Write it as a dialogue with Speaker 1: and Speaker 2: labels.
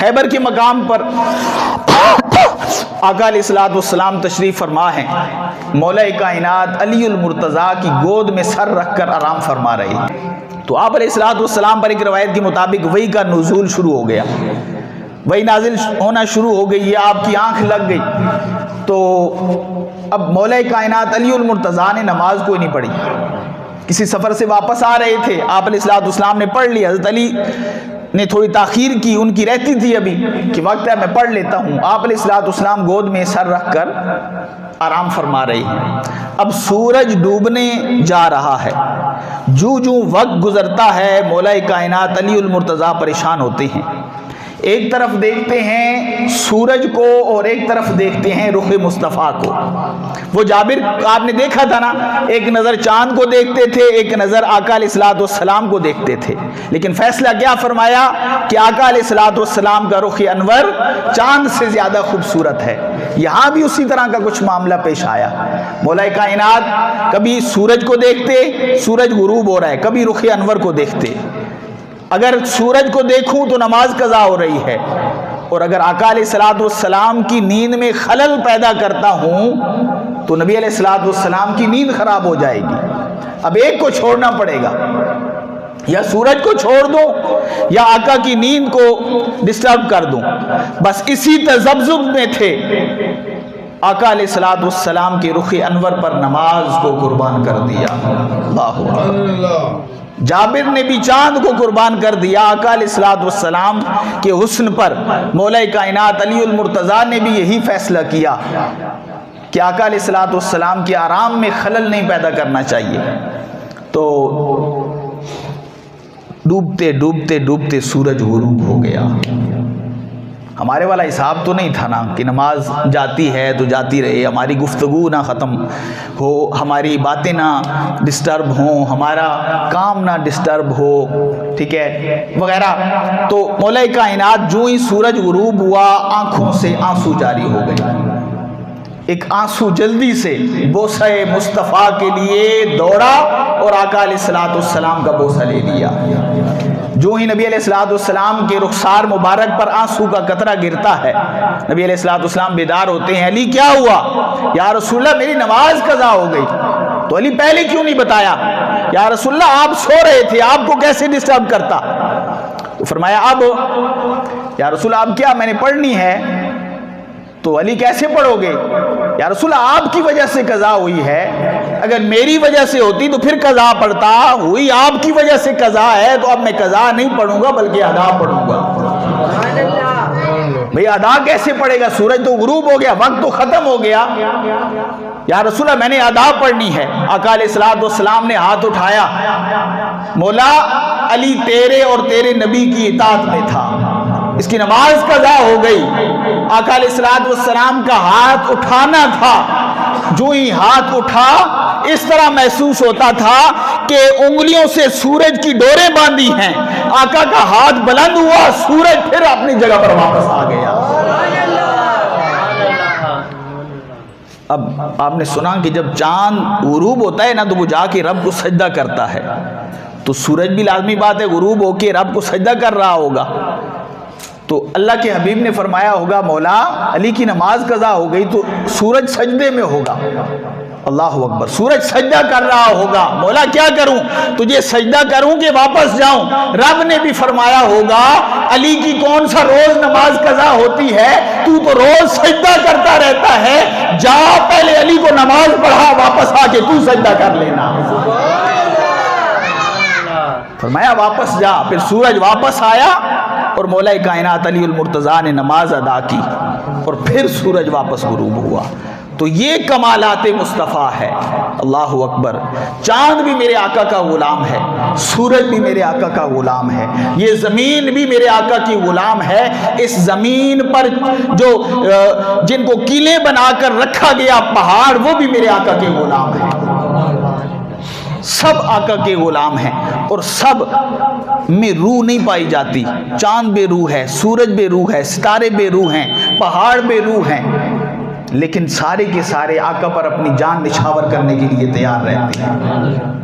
Speaker 1: खैबर के मकाम पर आका अलैहिस्सलाम तशरीफ़ फरमा है। मौला कायनात अलीउल मुर्तज़ा की गोद में सर रखकर आराम फरमा रहे हैं। तो आप अलैहिस्सलाम पर एक रवायत के मुताबिक वही का नुज़ूल शुरू हो गया, वही नाजिल होना शुरू हो गई, आपकी आंख लग गई। तो अब मौला कायनात अलीउल मुर्तज़ा ने नमाज कोई नहीं पढ़ी, किसी सफ़र से वापस आ रहे थे, आप अलैहिस्सलाम ने पढ़ लिया। हज़रत अली ने थोड़ी ताख़ीर की, उनकी रहती थी अभी कि वक्त है मैं पढ़ लेता हूँ। आप अलैहिस्सलाम गोद में सर रख कर आराम फरमा रहे हैं। अब सूरज डूबने जा रहा है, जूं जूं वक्त गुजरता है मौला कायनात अलीउल मुर्तज़ा परेशान होते हैं। एक तरफ देखते हैं सूरज को और एक तरफ देखते हैं रुख मुस्तफ़ा को। वो जाबिर आपने देखा था ना, एक नज़र चांद को देखते थे, एक नज़र आका अलैहिस्सलाम को देखते थे। लेकिन फैसला क्या फरमाया कि आका अलैहिस्सलाम का रुख अनवर चांद से ज़्यादा खूबसूरत है। यहाँ भी उसी तरह का कुछ मामला पेश आया। मौला कायनात कभी सूरज को देखते, सूरज गुरूब हो रहा है, कभी रुख अनवर को देखते। अगर सूरज को देखूं तो नमाज कज़ा हो रही है, और अगर आका अलैहिस्सलाम की नींद में खलल पैदा करता हूं तो नबी अलैहिस्सलाम की नींद खराब हो जाएगी। अब एक को छोड़ना पड़ेगा, या सूरज को छोड़ दूं या आका की नींद को डिस्टर्ब कर दूं। बस इसी तज़ब्ज़ुब में थे। आका अलैहिस्सलाम के रुख अनवर पर नमाज को कुर्बान कर दिया। अल्लाहु अकबर। जाबिर ने भी चांद को कुर्बान कर दिया। आका अलैहिस्सलाम के हुस्न पर मौला कायनात अलीउल मुर्तज़ा ने भी यही फैसला किया कि आका अलैहिस्सलाम के आराम में खलल नहीं पैदा करना चाहिए। तो डूबते डूबते डूबते सूरज गुरूब हो गया। हमारे वाला हिसाब तो नहीं था ना कि नमाज जाती है तो जाती रहे, हमारी गुफ्तगू ना ख़त्म हो, हमारी बातें ना डिस्टर्ब हों, हमारा काम ना डिस्टर्ब हो, ठीक है, वगैरह। तो मौला कायनात जो ही सूरज गुरूब हुआ, आँखों से आंसू जारी हो गए। एक आंसू जल्दी से बोसे मुस्तफ़ा के लिए दौड़ा और आका अलैहिस्सलाम का बोसा ले लिया। जो ही नबी अलैहिस्सलाम के रुखसार मुबारक पर आंसू का कतरा गिरता है, नबी अलैहिस्सलाम बेदार होते हैं। अली क्या हुआ? या रसूलल्लाह मेरी नमाज कज़ा हो गई। तो अली पहले क्यों नहीं बताया? या रसूलल्लाह आप सो रहे थे, आपको कैसे डिस्टर्ब करता? तो फरमाया अब या रसूलल्लाह अब क्या मैंने पढ़नी है? तो अली कैसे पढ़ोगे? या रसूलल्लाह आपकी वजह से कज़ा हुई है, अगर मेरी वजह से होती तो फिर कज़ा पढ़ता, हुई आपकी वजह से कज़ा है तो अब मैं कज़ा नहीं पढ़ूंगा बल्कि अदा पढ़ूंगा। भाई अदा कैसे पढ़ेगा? सूरज तो गुरूब हो गया, वक्त तो खत्म हो गया। या रसूलल्लाह मैंने अदा पढ़नी है। आका अलैहिस्सलाम ने हाथ उठाया, मौला अली तेरे और तेरे नबी की इताअत में था, इसकी नमाज कज़ा हो गई। आका अलैहिस्सलाम का हाथ उठाना था, जो ही हाथ उठा इस तरह महसूस होता था कि उंगलियों से सूरज की डोरें बांधी हैं। आका का हाथ बुलंद हुआ, सूरज फिर अपनी जगह पर वापस आ गया। अब आपने सुना कि जब चांद गुरूब होता है ना तो वो जाके रब को सजदा करता है, तो सूरज भी लाजमी बात है गुरूब होके रब को सजदा कर रहा होगा। तो अल्लाह के हबीब ने फरमाया होगा मौला अली की नमाज कज़ा हो गई तो सूरज सजदे में होगा। अल्लाह अकबर। सूरज सजदा कर रहा होगा, मौला क्या करूं? तुझे सजदा करूं कि वापस जाऊं? रब ने भी फरमाया होगा अली की कौन सा रोज नमाज कज़ा होती है, तू तो रोज सजदा करता रहता है, जा पहले अली को नमाज पढ़ा, वापस आके तू सजदा कर लेना। फरमाया वापस जा। फिर सूरज वापस आया और मौला कायनात अलीउल मुर्तज़ा ने नमाज अदा की और फिर सूरज वापस गुरूब हुआ। तो ये कमालात मुस्तफ़ा है। अल्लाह अकबर। चांद भी मेरे आका का गुलाम है, सूरज भी मेरे आका का गुलाम है, ये ज़मीन भी मेरे आका की गुलाम है। इस ज़मीन पर जो जिनको किले बनाकर रखा गया पहाड़, वो भी मेरे आका के गुलाम है। सब आका के गुलाम हैं और सब में रूह नहीं पाई जाती। चांद बेरूह है, सूरज बेरूह है, सितारे बेरूह हैं, पहाड़ बेरूह हैं, लेकिन सारे के सारे आका पर अपनी जान निछावर करने के लिए तैयार रहते हैं।